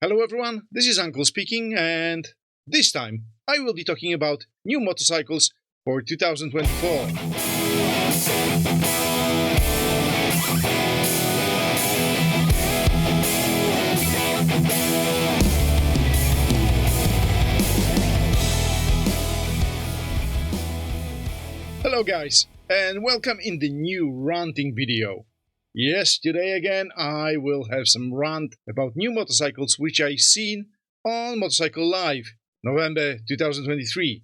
Hello everyone, this is Uncle speaking, and this time I will be talking about new motorcycles for 2024. Hello guys, and welcome in the new ranting video. Yes, today again I will have some rant about new motorcycles which I seen on Motorcycle Live, November 2023,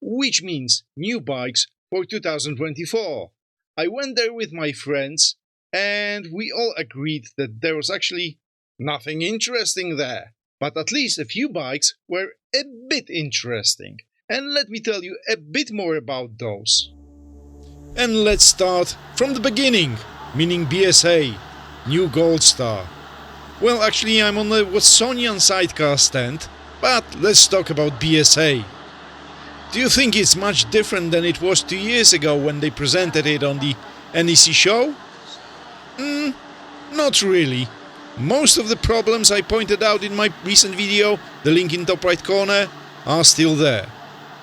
which means new bikes for 2024. I went there with my friends and we all agreed that there was actually nothing interesting there, but at least a few bikes were a bit interesting. And let me tell you a bit more about those. And let's start from the beginning, meaning BSA, new Gold Star. Well, actually I'm on the Watsonian sidecar stand, but let's talk about BSA. Do you think it's much different than it was 2 years ago when they presented it on the NEC show? Not really. Most of the problems I pointed out in my recent video, the link in top right corner, are still there.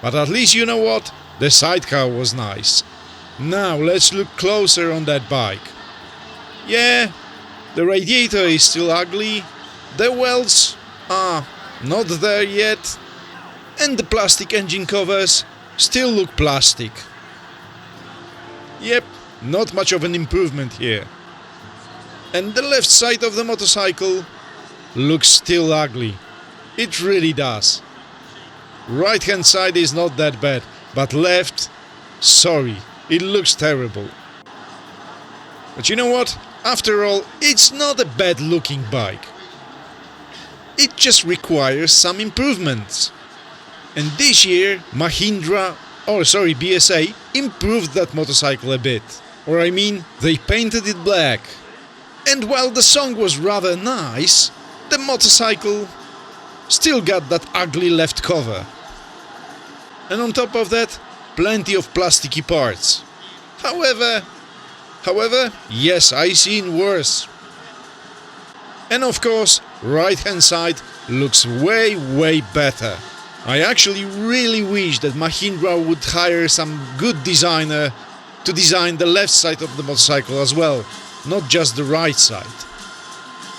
But at least you know what? The sidecar was nice. Now let's look closer on that bike. Yeah, the radiator is still ugly, the welds are not there yet, and the plastic engine covers still look plastic. Yep, not much of an improvement here. And the left side of the motorcycle looks still ugly. It really does. Right hand side is not that bad, but left, sorry, it looks terrible. But you know what? After all, it's not a bad looking bike. It just requires some improvements. And this year, BSA improved that motorcycle a bit. Or I mean, they painted it black. And while the song was rather nice, the motorcycle still got that ugly left cover. And on top of that, plenty of plasticky parts. However, yes, I seen worse. And of course, right hand side looks way better. I actually really wish that Mahindra would hire some good designer to design the left side of the motorcycle as well, not just the right side.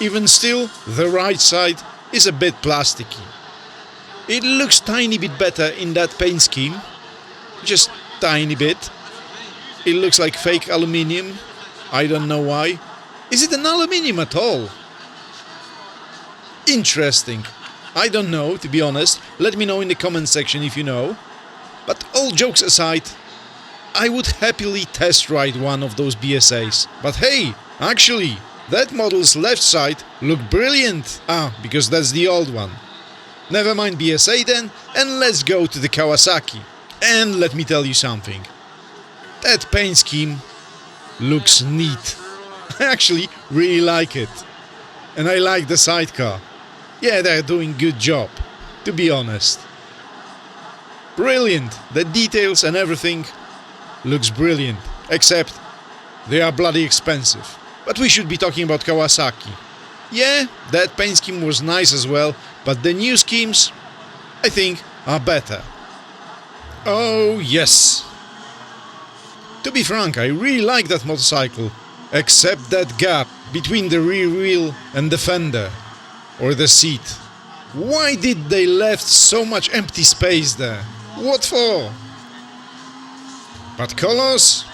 Even still, the right side is a bit plasticky. It looks tiny bit better in that paint scheme, just tiny bit. It looks like fake aluminium, I don't know why. Is it an aluminium at all? Interesting. I don't know, to be honest. Let me know in the comment section if you know. But all jokes aside, I would happily test ride one of those BSAs. But hey, actually, that model's left side looked brilliant. Because that's the old one. Never mind BSA then, and let's go to the Kawasaki. And let me tell you something. That paint scheme looks neat. I actually really like it. And I like the sidecar. Yeah, they're doing good job, to be honest. Brilliant. The details and everything looks brilliant. Except they are bloody expensive. But we should be talking about Kawasaki. Yeah, that paint scheme was nice as well, but the new schemes, I think, are better. Oh yes! To be frank, I really like that motorcycle, except that gap between the rear wheel and the fender, or the seat. Why did they left so much empty space there? What for? But colors?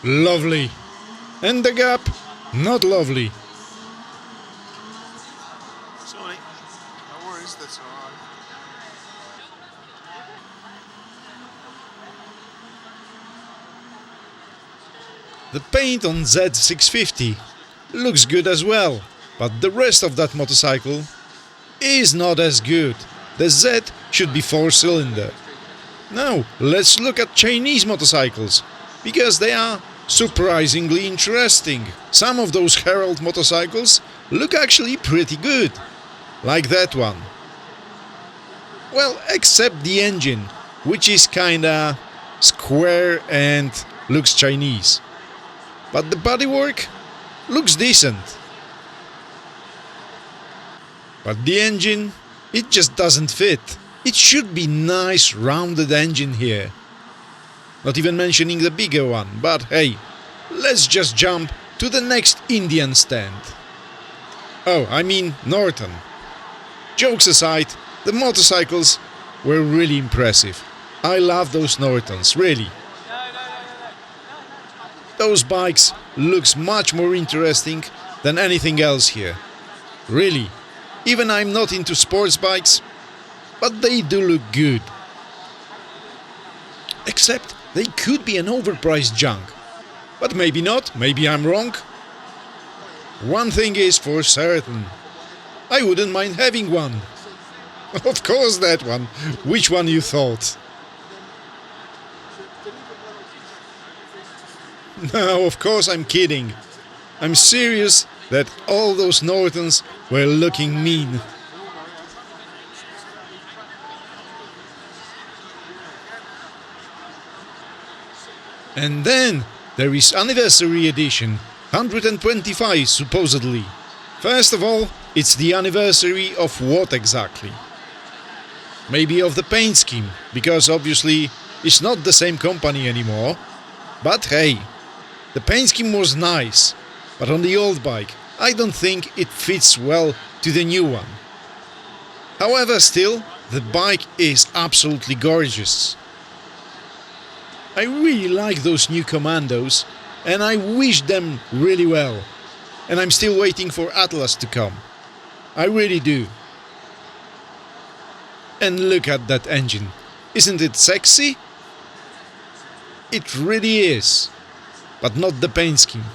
Lovely. And the gap? Not lovely. Sorry, no worries, that's alright. The paint on Z650 looks good as well, but the rest of that motorcycle is not as good. The Z should be 4-cylinder. Now, let's look at Chinese motorcycles, because they are surprisingly interesting. Some of those Herald motorcycles look actually pretty good, like that one. Well, except the engine, which is kinda square and looks Chinese. But the bodywork looks decent. But the engine, it just doesn't fit. It should be nice rounded engine here. Not even mentioning the bigger one, but hey, let's just jump to the next Indian stand. Oh, I mean Norton. Jokes aside, the motorcycles were really impressive. I love those Nortons, really. Those bikes looks much more interesting than anything else here. Really. Even I'm not into sports bikes, but they do look good. Except they could be an overpriced junk. But maybe not, maybe I'm wrong. One thing is for certain, I wouldn't mind having one. Of course that one. Which one you thought? No, of course I'm kidding. I'm serious that all those Nortons were looking mean. And then there is Anniversary Edition, 125 supposedly. First of all, it's the anniversary of what exactly? Maybe of the paint scheme, because obviously it's not the same company anymore. But hey, the paint scheme was nice, but on the old bike, I don't think it fits well to the new one. However, still, the bike is absolutely gorgeous. I really like those new Commandos, and I wish them really well. And I'm still waiting for Atlas to come. I really do. And look at that engine. Isn't it sexy? It really is. But not the paint scheme.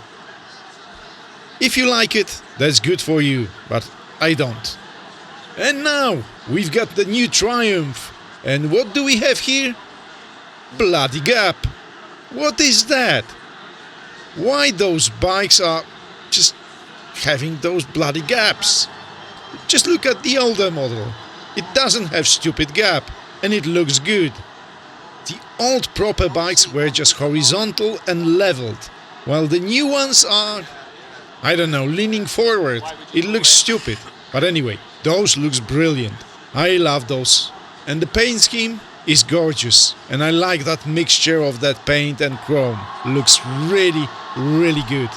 If you like it, that's good for you, but I don't. And now, we've got the new Triumph. And what do we have here? Bloody gap. What is that? Why those bikes are just having those bloody gaps? Just look at the older model. It doesn't have stupid gap, and it looks good. The old proper bikes were just horizontal and leveled, while the new ones are, I don't know, leaning forward. It looks stupid. But anyway, those looks brilliant. I love those. And the paint scheme is gorgeous, and I like that mixture of that paint and chrome. Looks really, really good.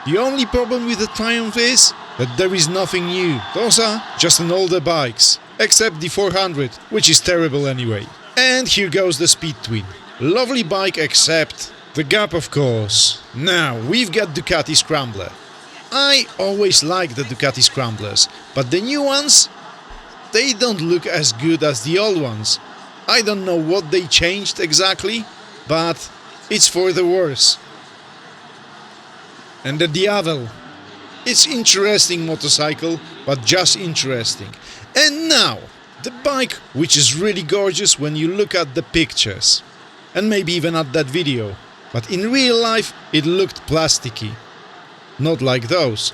The only problem with the Triumph is that there is nothing new. Those are just an older bikes, except the 400, which is terrible anyway. And here goes the Speed Twin. Lovely bike except the gap, of course. Now, we've got Ducati Scrambler. I always like the Ducati Scramblers, but the new ones, they don't look as good as the old ones. I don't know what they changed exactly, but it's for the worse. And the Diavel. It's interesting motorcycle, but just interesting. And now, the bike which is really gorgeous when you look at the pictures. And maybe even at that video. But in real life, it looked plasticky. Not like those.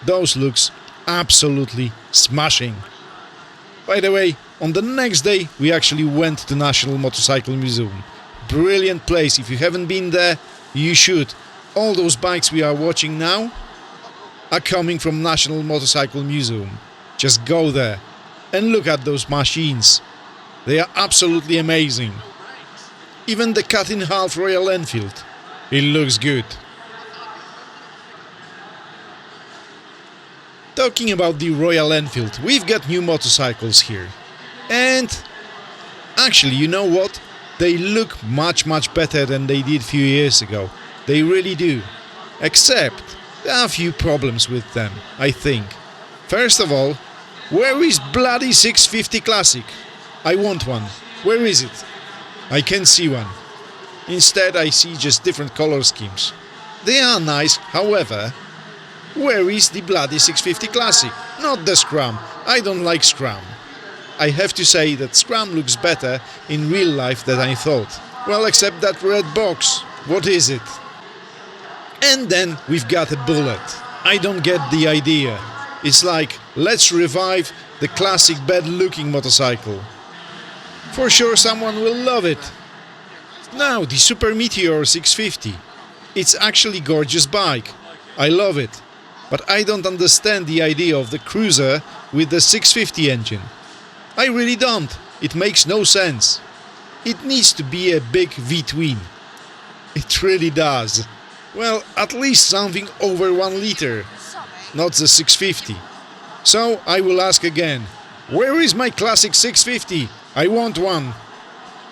Those looks absolutely smashing. By the way, on the next day we actually went to National Motorcycle Museum. Brilliant place. If you haven't been there, you should. All those bikes we are watching now are coming from National Motorcycle Museum. Just go there and look at those machines. They are absolutely amazing. Even the cut-in-half Royal Enfield. It looks good. Talking about the Royal Enfield, we've got new motorcycles here. And actually, you know what? They look much better than they did a few years ago. They really do. Except, there are a few problems with them, I think. First of all, where is bloody 650 Classic? I want one. Where is it? I can't see one. Instead, I see just different color schemes. They are nice, however. Where is the bloody 650 Classic? Not the Scram. I don't like Scram. I have to say that Scram looks better in real life than I thought. Well, except that red box. What is it? And then we've got a Bullet. I don't get the idea. It's like, let's revive the classic bad-looking motorcycle. For sure someone will love it. Now, the Super Meteor 650. It's actually a gorgeous bike. I love it. but I don't understand the idea of the cruiser with the 650 engine. I really don't. It makes no sense. It needs to be a big V-twin. It really does. Well, at least something over 1 liter, not the 650. So I will ask again, where is my classic 650? I want one.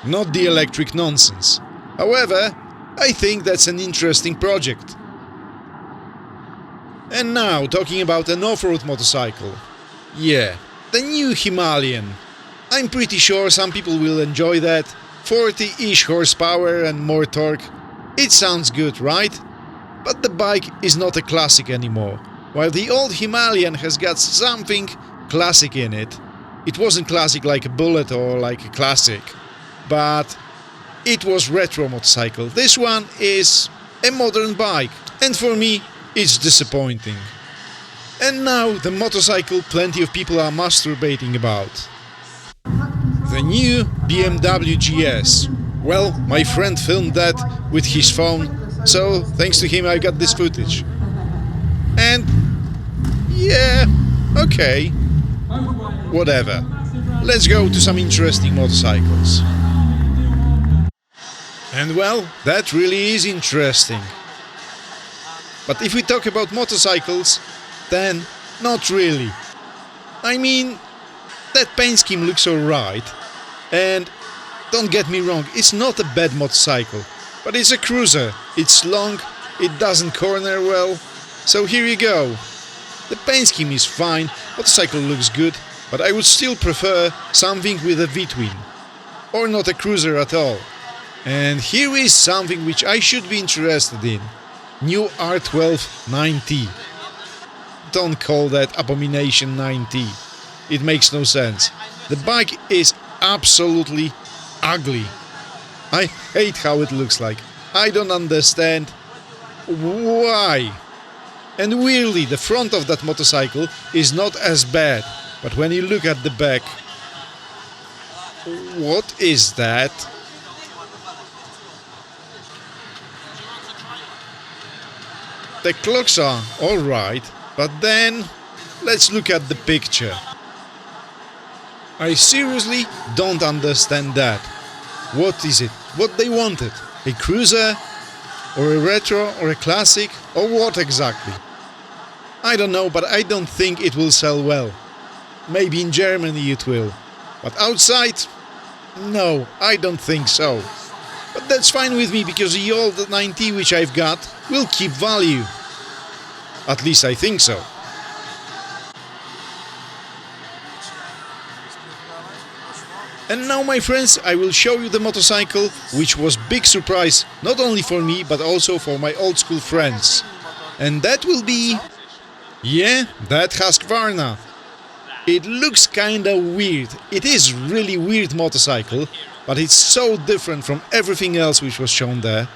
Not the electric nonsense. However, I think that's an interesting project. And now, talking about an off-road motorcycle. Yeah, the new Himalayan. I'm pretty sure some people will enjoy that. 40-ish horsepower and more torque. It sounds good, right? But the bike is not a classic anymore. While the old Himalayan has got something classic in it. It wasn't classic like a Bullet or like a classic, but it was retro motorcycle. This one is a modern bike, and for me it's disappointing. And now the motorcycle plenty of people are masturbating about. The new BMW GS. Well, my friend filmed that with his phone, so thanks to him I got this footage. And yeah, okay, whatever. Let's go to some interesting motorcycles. And well, that really is interesting. But if we talk about motorcycles, then not really. I mean, that paint scheme looks alright, and don't get me wrong, it's not a bad motorcycle, but it's a cruiser, it's long, it doesn't corner well, so here you go. The paint scheme is fine, motorcycle looks good, but I would still prefer something with a V-twin, or not a cruiser at all. And here is something which I should be interested in. New R12 NineT. Don't call that abomination 9T. It makes no sense. The bike is absolutely ugly. I hate how it looks like. I don't understand why. And weirdly, the front of that motorcycle is not as bad. But when you look at the back, what is that? The clocks are alright, but then let's look at the picture. I seriously don't understand that. What is it? What they wanted? A cruiser? Or a retro? Or a classic? Or what exactly? I don't know, but I don't think it will sell well. Maybe in Germany it will. But outside? No, I don't think so. But that's fine with me, because the old 9T which I've got will keep value. At least I think so. And now, my friends, I will show you the motorcycle, which was big surprise not only for me but also for my old school friends. And that will be... yeah, that Husqvarna. It looks kinda weird. It is really weird motorcycle, but it's so different from everything else which was shown there.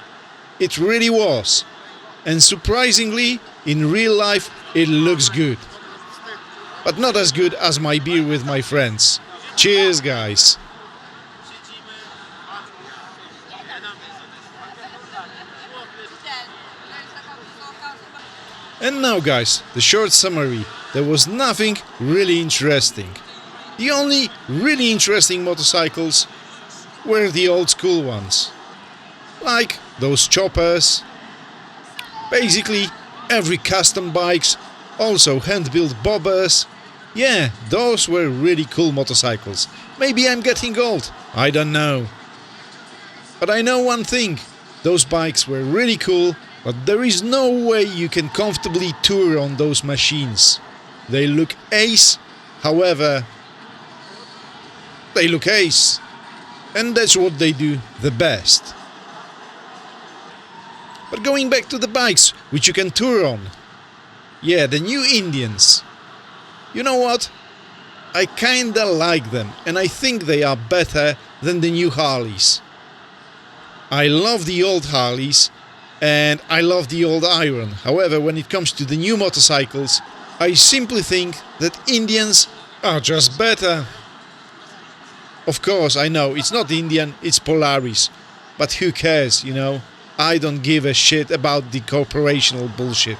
It really was. And surprisingly, in real life, it looks good. But not as good as my beer with my friends. Cheers, guys! And now, guys, the short summary. There was nothing really interesting. The only really interesting motorcycles were the old school ones. Like those choppers. Basically, every custom bikes, also hand-built bobbers. Yeah, those were really cool motorcycles. Maybe I'm getting old, I don't know. But I know one thing, those bikes were really cool, but there is no way you can comfortably tour on those machines. They look ace, however, they look ace. And that's what they do the best. But going back to the bikes which you can tour on. Yeah, the new Indians. You know what? I kinda like them, and I think they are better than the new Harleys. I love the old Harleys, and I love the old Iron. However, when it comes to the new motorcycles, I simply think that Indians are just better. Of course, I know, it's not Indian, it's Polaris. But who cares, you know? I don't give a shit about the corporational bullshit.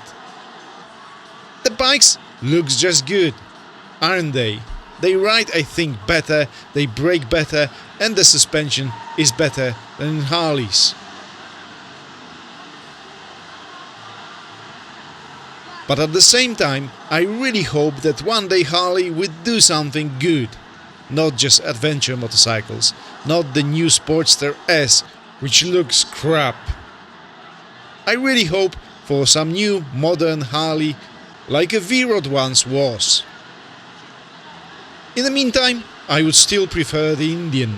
The bikes looks just good, aren't they? They ride, I think, better, they brake better, and the suspension is better than in Harleys. But at the same time, I really hope that one day Harley would do something good. Not just adventure motorcycles, not the new Sportster S, which looks crap. I really hope for some new modern Harley like a V-Rod once was. In the meantime, I would still prefer the Indian.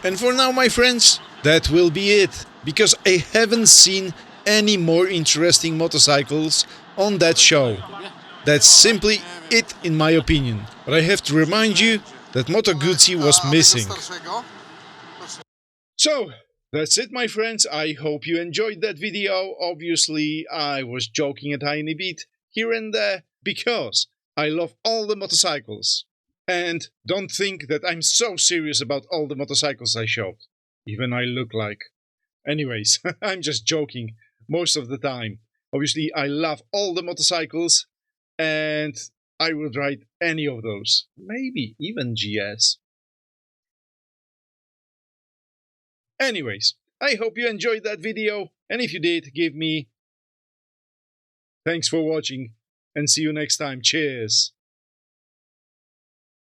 And for now, my friends, that will be it, because I haven't seen any more interesting motorcycles on that show. That's simply it in my opinion. But I have to remind you that Moto Guzzi was missing. So, that's it, my friends. I hope you enjoyed that video. Obviously, I was joking a tiny bit here and there because I love all the motorcycles. And don't think that I'm so serious about all the motorcycles I showed. Even I look like. Anyways, I'm just joking most of the time. Obviously, I love all the motorcycles and I would ride any of those. Maybe even GS. Anyways, I hope you enjoyed that video, and if you did, give me thanks for watching, and see you next time. Cheers!